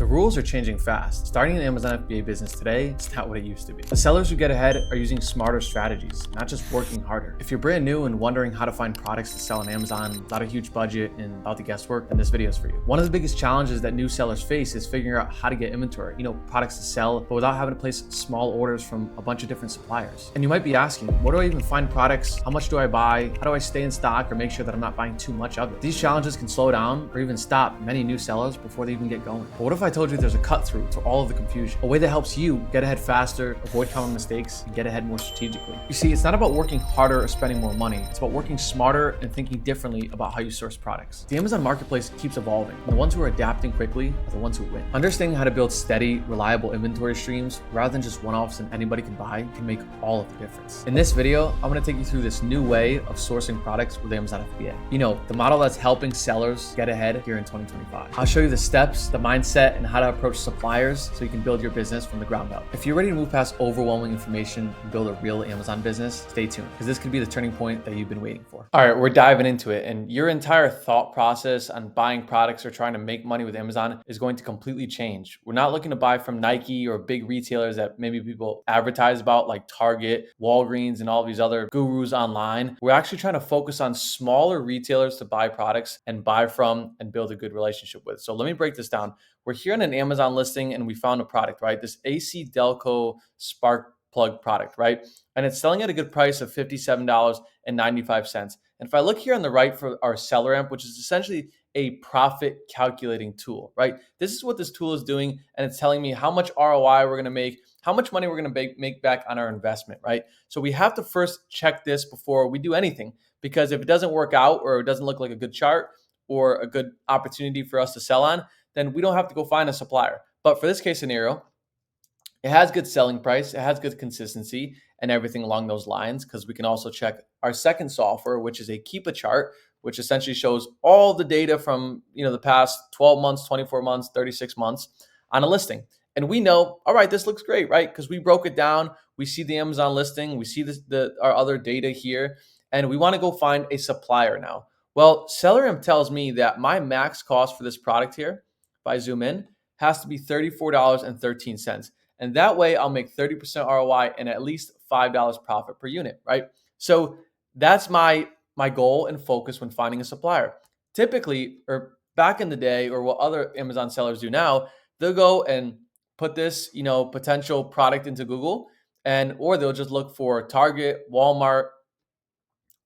The rules are changing fast. Starting an Amazon FBA business today is not what it used to be. The sellers who get ahead are using smarter strategies, not just working harder. If you're brand new and wondering how to find products to sell on Amazon without a huge budget and without the guesswork, then this video is for you. One of the biggest challenges that new sellers face is figuring out how to get inventory, products to sell, but without having to place small orders from a bunch of different suppliers. And you might be asking, where do I even find products? How much do I buy? How do I stay in stock or make sure that I'm not buying too much of it? These challenges can slow down or even stop many new sellers before they even get going. But what if I told you there's a cut through to all of the confusion, a way that helps you get ahead faster, avoid common mistakes, and get ahead more strategically? You see, it's not about working harder or spending more money. It's about working smarter and thinking differently about how you source products. The Amazon marketplace keeps evolving, and the ones who are adapting quickly are the ones who win. Understanding how to build steady, reliable inventory streams rather than just one-offs and anybody can buy can make all of the difference. In this video, I'm going to take you through this new way of sourcing products with Amazon FBA. The model that's helping sellers get ahead here in 2025. I'll show you the steps, the mindset, and how to approach suppliers so you can build your business from the ground up. If you're ready to move past overwhelming information and build a real Amazon business, stay tuned because this could be the turning point that you've been waiting for. All right, we're diving into it, and your entire thought process on buying products or trying to make money with Amazon is going to completely change. We're not looking to buy from Nike or big retailers that maybe people advertise about like Target, Walgreens, and all these other gurus online. We're actually trying to focus on smaller retailers to buy products and buy from and build a good relationship with. So let me break this down. We're here on an Amazon listing and we found a product, right? This AC Delco spark plug product, right? And it's selling at a good price of $57.95. And if I look here on the right for our SellerAmp, which is essentially a profit calculating tool, right? This is what this tool is doing. And it's telling me how much ROI we're going to make, how much money we're going to make back on our investment, right? So we have to first check this before we do anything, because if it doesn't work out or it doesn't look like a good chart or a good opportunity for us to sell on, then we don't have to go find a supplier. But for this case scenario, it has good selling price, it has good consistency and everything along those lines, because we can also check our second software, which is a Keep a Chart, which essentially shows all the data from the past 12 months, 24 months, 36 months on a listing. And we know, all right, this looks great, right? Because we broke it down. We see the Amazon listing, we see our other data here, and we want to go find a supplier now. Well, SellerAmp tells me that my max cost for this product here, if I zoom in, has to be $34.13. And that way I'll make 30% ROI and at least $5 profit per unit, right? So that's my goal and focus when finding a supplier. Typically, or back in the day, or what other Amazon sellers do now, they'll go and put this, potential product into Google, or they'll just look for Target, Walmart,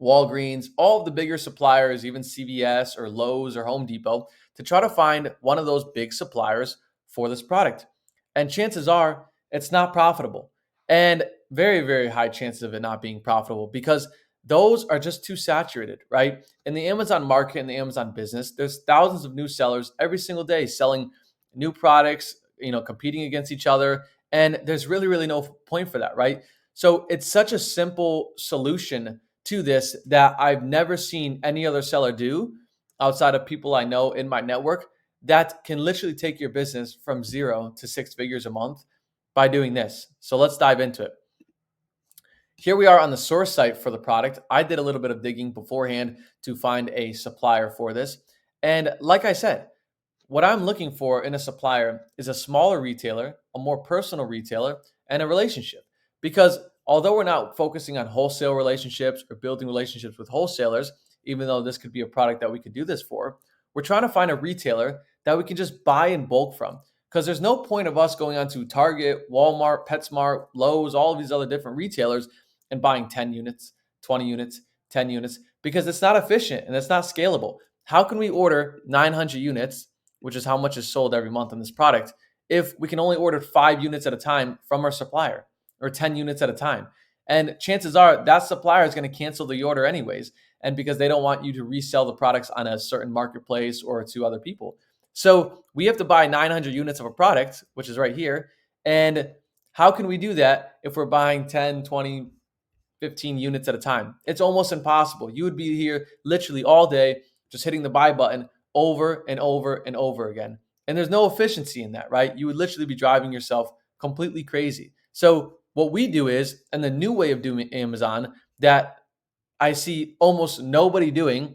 Walgreens, all of the bigger suppliers, even CVS or Lowe's or Home Depot, to try to find one of those big suppliers for this product. And chances are it's not profitable, and very, very high chances of it not being profitable, because those are just too saturated, right? In the Amazon market, in the Amazon business, there's thousands of new sellers every single day selling new products, competing against each other. And there's really, really no point for that, right? So it's such a simple solution to this that I've never seen any other seller do outside of people I know in my network that can literally take your business from 0 to 6 figures a month by doing this. So let's dive into it. Here we are on the source site for the product. I did a little bit of digging beforehand to find a supplier for this. And like I said, what I'm looking for in a supplier is a smaller retailer, a more personal retailer, and a relationship. Because although we're not focusing on wholesale relationships or building relationships with wholesalers, even though this could be a product that we could do this for, we're trying to find a retailer that we can just buy in bulk from. Because there's no point of us going on to Target, Walmart, PetSmart, Lowe's, all of these other different retailers and buying 10 units, 20 units, 10 units, because it's not efficient and it's not scalable. How can we order 900 units, which is how much is sold every month on this product, if we can only order 5 units at a time from our supplier, or 10 units at a time? And chances are that supplier is going to cancel the order anyways, and because they don't want you to resell the products on a certain marketplace or to other people. So we have to buy 900 units of a product, which is right here. And how can we do that if we're buying 10, 20, 15 units at a time? It's almost impossible. You would be here literally all day just hitting the buy button over and over and over again. And there's no efficiency in that, right? You would literally be driving yourself completely crazy. So what we do is, and the new way of doing Amazon that I see almost nobody doing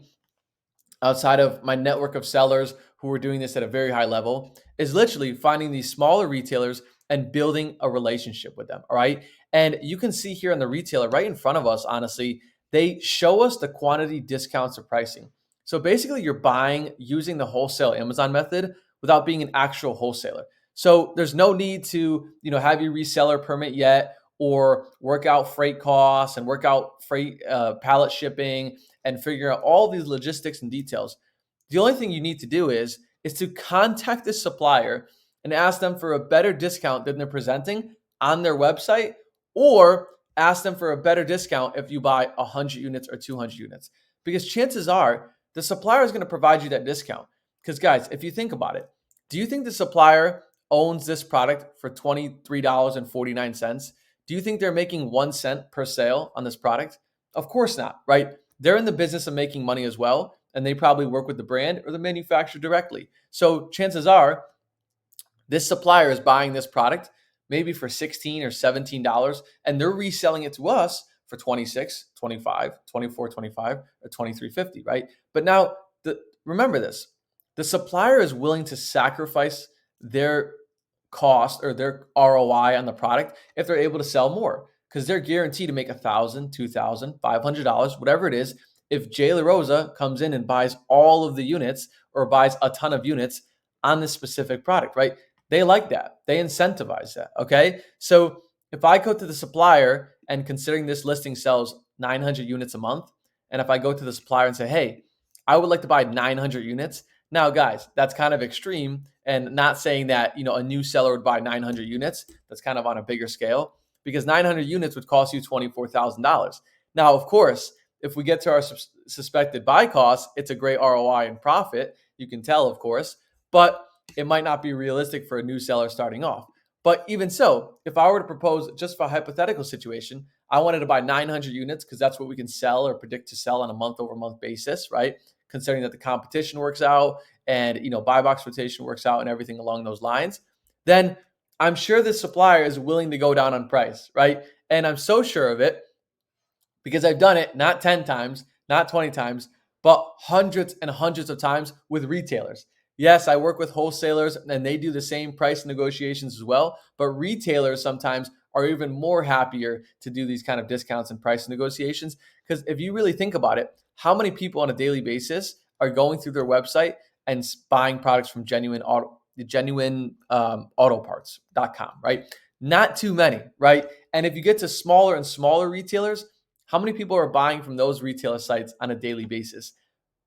outside of my network of sellers who are doing this at a very high level is literally finding these smaller retailers and building a relationship with them. All right. And you can see here on the retailer right in front of us, honestly, they show us the quantity discounts of pricing. So basically, you're buying using the wholesale Amazon method without being an actual wholesaler. So there's no need to, have your reseller permit yet, or work out freight costs and work out freight pallet shipping and figure out all these logistics and details. The only thing you need to do is to contact the supplier and ask them for a better discount than they're presenting on their website, or ask them for a better discount if you buy 100 units or 200 units. Because chances are the supplier is going to provide you that discount. Because guys, if you think about it, do you think the supplier owns this product for $23.49? Do you think they're making 1 cent per sale on this product? Of course not, right? They're in the business of making money as well, and they probably work with the brand or the manufacturer directly. So chances are this supplier is buying this product maybe for $16 or $17, and they're reselling it to us for $26, $25, $24, $25, or $23.50, right? But now, remember this. The supplier is willing to sacrifice their cost or their ROI on the product if they're able to sell more, because they're guaranteed to make $1,000, $2,000, $500, whatever it is. If jayslarosa comes in and buys all of the units or buys a ton of units on this specific product, right? They like that. They incentivize that, okay? So if I go to the supplier and considering this listing sells 900 units a month, and if I go to the supplier and say, hey, I would like to buy 900 units. Now, guys, that's kind of extreme, and not saying that, a new seller would buy 900 units. That's kind of on a bigger scale, because 900 units would cost you $24,000. Now, of course, if we get to our suspected buy costs, it's a great ROI and profit. You can tell, of course, but it might not be realistic for a new seller starting off. But even so, if I were to propose just for a hypothetical situation, I wanted to buy 900 units because that's what we can sell or predict to sell on a month-over-month basis, right? Considering that the competition works out and, buy box rotation works out and everything along those lines, then I'm sure the supplier is willing to go down on price, right? And I'm so sure of it because I've done it not 10 times, not 20 times, but hundreds and hundreds of times with retailers. Yes, I work with wholesalers and they do the same price negotiations as well, but retailers sometimes are even more happier to do these kind of discounts and price negotiations. Because if you really think about it, how many people on a daily basis are going through their website and buying products from genuineautoparts.com, right? Not too many, right? And if you get to smaller and smaller retailers, how many people are buying from those retailer sites on a daily basis?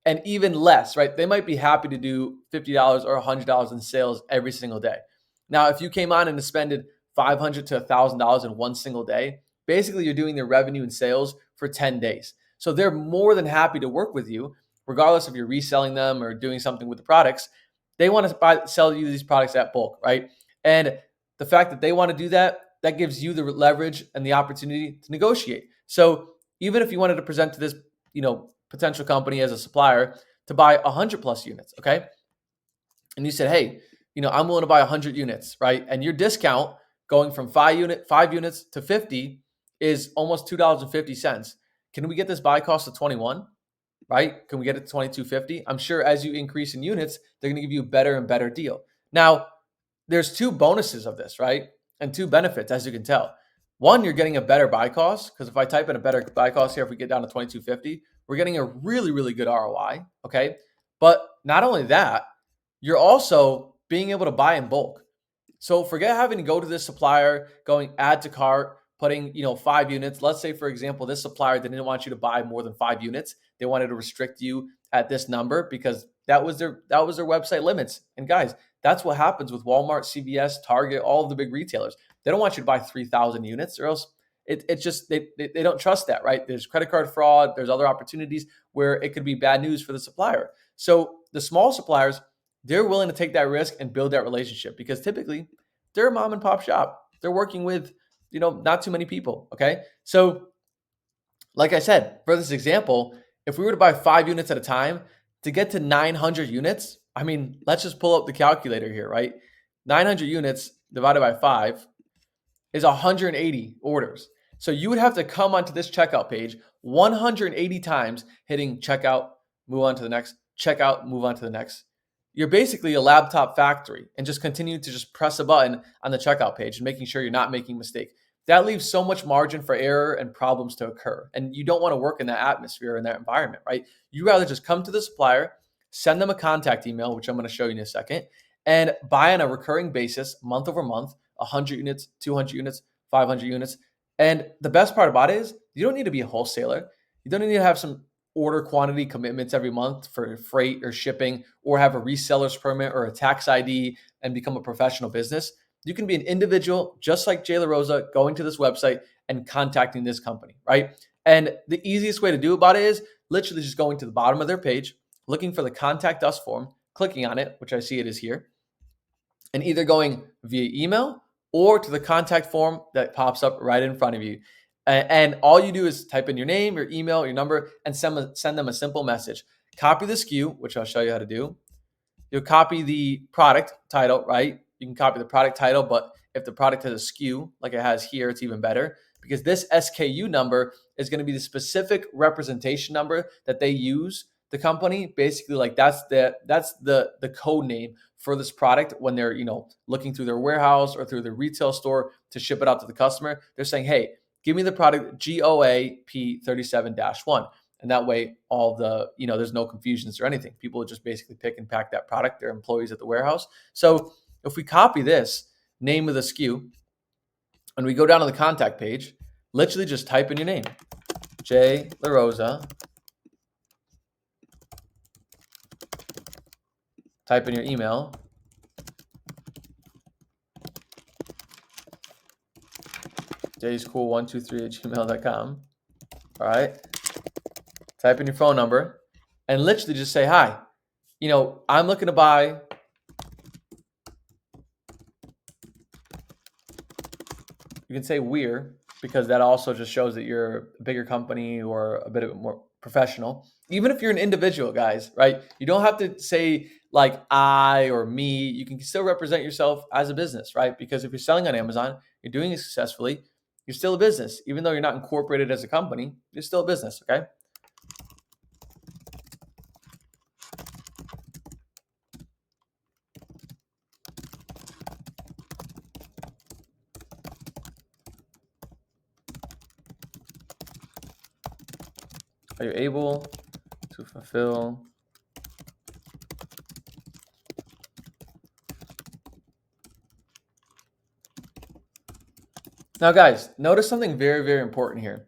And even less, right? They might be happy to do $50 or $100 in sales every single day. Now, if you came on and spended $500 to $1,000 in one single day, basically you're doing their revenue and sales for 10 days. So they're more than happy to work with you, regardless if you're reselling them or doing something with the products. They want to sell you these products at bulk, right? And the fact that they want to do that, that gives you the leverage and the opportunity to negotiate. So even if you wanted to present to this, potential company as a supplier to buy 100 plus units, okay? And you said, hey, I'm willing to buy 100 units, right? And your discount going from 5 units to 50 is almost $2.50. Can we get this buy cost to 21, right? Can we get it to 22.50? I'm sure as you increase in units, they're going to give you a better and better deal. Now, there's two bonuses of this, right? And two benefits, as you can tell. One, you're getting a better buy cost, because if I type in a better buy cost here, if we get down to 22.50, we're getting a really, really good ROI, okay? But not only that, you're also being able to buy in bulk. So forget having to go to this supplier, going add to cart, putting 5 units. Let's say, for example, this supplier didn't want you to buy more than 5 units. They wanted to restrict you at this number because that was their website limits. And guys, that's what happens with Walmart, CVS, Target, all of the big retailers. They don't want you to buy 3,000 units, or else it's just they don't trust that, right? There's credit card fraud. There's other opportunities where it could be bad news for the supplier. So the small suppliers, they're willing to take that risk and build that relationship because typically they're a mom and pop shop. They're working with, not too many people, okay? So like I said, for this example, if we were to buy 5 units at a time to get to 900 units, I mean, let's just pull up the calculator here, right? 900 units divided by 5 is 180 orders. So you would have to come onto this checkout page 180 times, hitting checkout, move on to the next, checkout, move on to the next. you're basically a laptop factory and just continue to just press a button on the checkout page and making sure you're not making a mistake. That leaves so much margin for error and problems to occur. And you don't want to work in that atmosphere, in that environment, right? You rather just come to the supplier, send them a contact email, which I'm going to show you in a second, and buy on a recurring basis, month over month, 100 units, 200 units, 500 units. And the best part about it is you don't need to be a wholesaler. You don't need to have some order quantity commitments every month for freight or shipping, or have a reseller's permit or a tax ID and become a professional business. You can be an individual, just like Jay LaRosa, going to this website and contacting this company, right? And the easiest way to do about it is literally just going to the bottom of their page, looking for the contact us form, clicking on it, which I see it is here, and either going via email or to the contact form that pops up right in front of you. And all you do is type in your name, your email, your number, and send them a simple message. Copy the SKU, which I'll show you how to do. You'll copy the product title, right? You can copy the product title, but if the product has a SKU like it has here, it's even better, because this SKU number is going to be the specific representation number that they use. The company basically, like, that's the code name for this product when they're looking through their warehouse or through their retail store to ship it out to the customer. They're saying, hey, give me the product GOAP 37-1. And that way, all the, there's no confusions or anything. People would just basically pick and pack that product. They're employees at the warehouse. So if we copy this name of the SKU and we go down to the contact page, literally just type in your name, Jay LaRosa. Type in your email. jayscool123@gmail.com. All right. Type in your phone number and literally just say, hi, I'm looking to buy you can say we're, because that also just shows that you're a bigger company or a bit more professional. Even if you're an individual, guys, right? You don't have to say like I or me. You can still represent yourself as a business, right? Because if you're selling on Amazon, you're doing it successfully, you're still a business. Even though you're not incorporated as a company, you're still a business, okay? Are you able to fulfill now, guys, notice something very, very important here.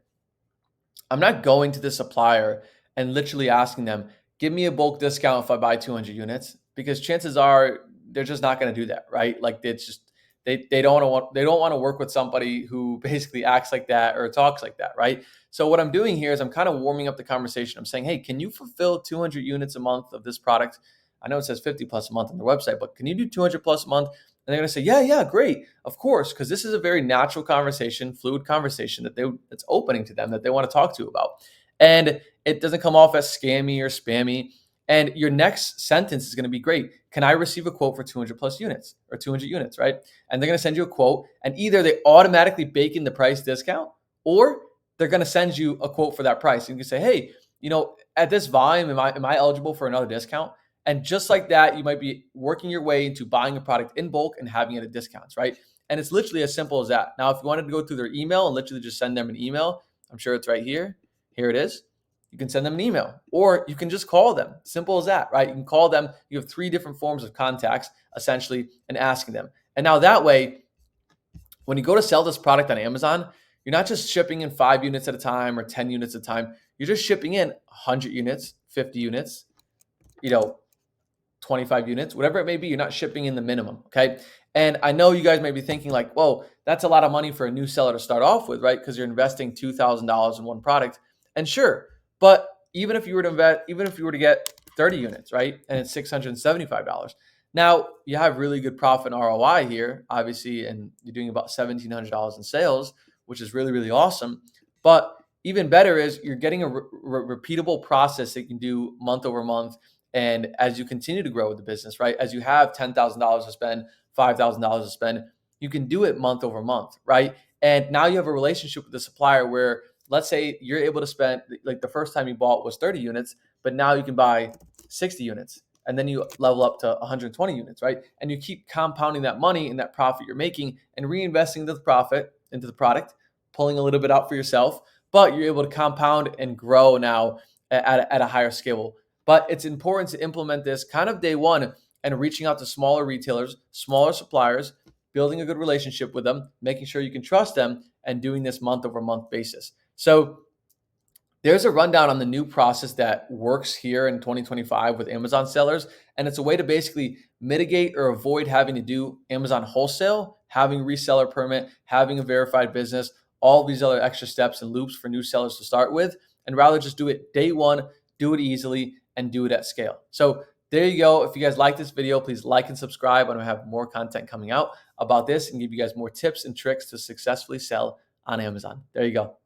I'm not going to the supplier and literally asking them, give me a bulk discount if I buy 200 units, because chances are they're just not going to do that, right? Like it's just they don't want to work with somebody who basically acts like that or talks like that, right? So what I'm doing here is I'm kind of warming up the conversation. I'm saying, hey, can you fulfill 200 units a month of this product? I know it says 50 plus a month on their website, but can you do 200 plus a month? And they're going to say, yeah, great, of course, because this is a very natural conversation, fluid conversation that's opening to them, that they want to talk to you about. And it doesn't come off as scammy or spammy. And your next sentence is going to be great. Can I receive a quote for 200 plus units or 200 units, right? And they're going to send you a quote, and either they automatically bake in the price discount, or they're going to send you a quote for that price. And you can say, hey, at this volume, am I eligible for another discount? And just like that, you might be working your way into buying a product in bulk and having it at discounts, right? And it's literally as simple as that. Now, if you wanted to go through their email and literally just send them an email, I'm sure it's right here. Here it is. You can send them an email, or you can just call them. Simple as that, right? You can call them. You have 3 different forms of contacts, essentially, and asking them. And now that way, when you go to sell this product on Amazon, you're not just shipping in 5 units at a time or 10 units at a time. You're just shipping in 100 units, 50 units, 25 units, whatever it may be. You're not shipping in the minimum, okay? And I know you guys may be thinking like, whoa, that's a lot of money for a new seller to start off with, right? Because you're investing $2,000 in one product. And sure, but even if you were to get 30 units, right, and it's $675, now you have really good profit and ROI here, obviously, and you're doing about $1,700 in sales, which is really, really awesome. But even better is you're getting a repeatable process that you can do month over month. And as you continue to grow with the business, right, as you have $10,000 to spend, $5,000 to spend, you can do it month over month, right? And now you have a relationship with the supplier where, let's say you're able to spend, like the first time you bought was 30 units, but now you can buy 60 units. and then you level up to 120 units, right? And you keep compounding that money and that profit you're making and reinvesting the profit into the product, pulling a little bit out for yourself, but you're able to compound and grow now at a higher scale. But it's important to implement this kind of day one and reaching out to smaller retailers, smaller suppliers, building a good relationship with them, making sure you can trust them, and doing this month over month basis. So there's a rundown on the new process that works here in 2025 with Amazon sellers. And it's a way to basically mitigate or avoid having to do Amazon wholesale, having reseller permit, having a verified business, all these other extra steps and loops for new sellers to start with, and rather just do it day one, do it easily, and do it at scale. So there you go. If you guys like this video, please like and subscribe. I'm going to have more content coming out about this and give you guys more tips and tricks to successfully sell on Amazon. There you go.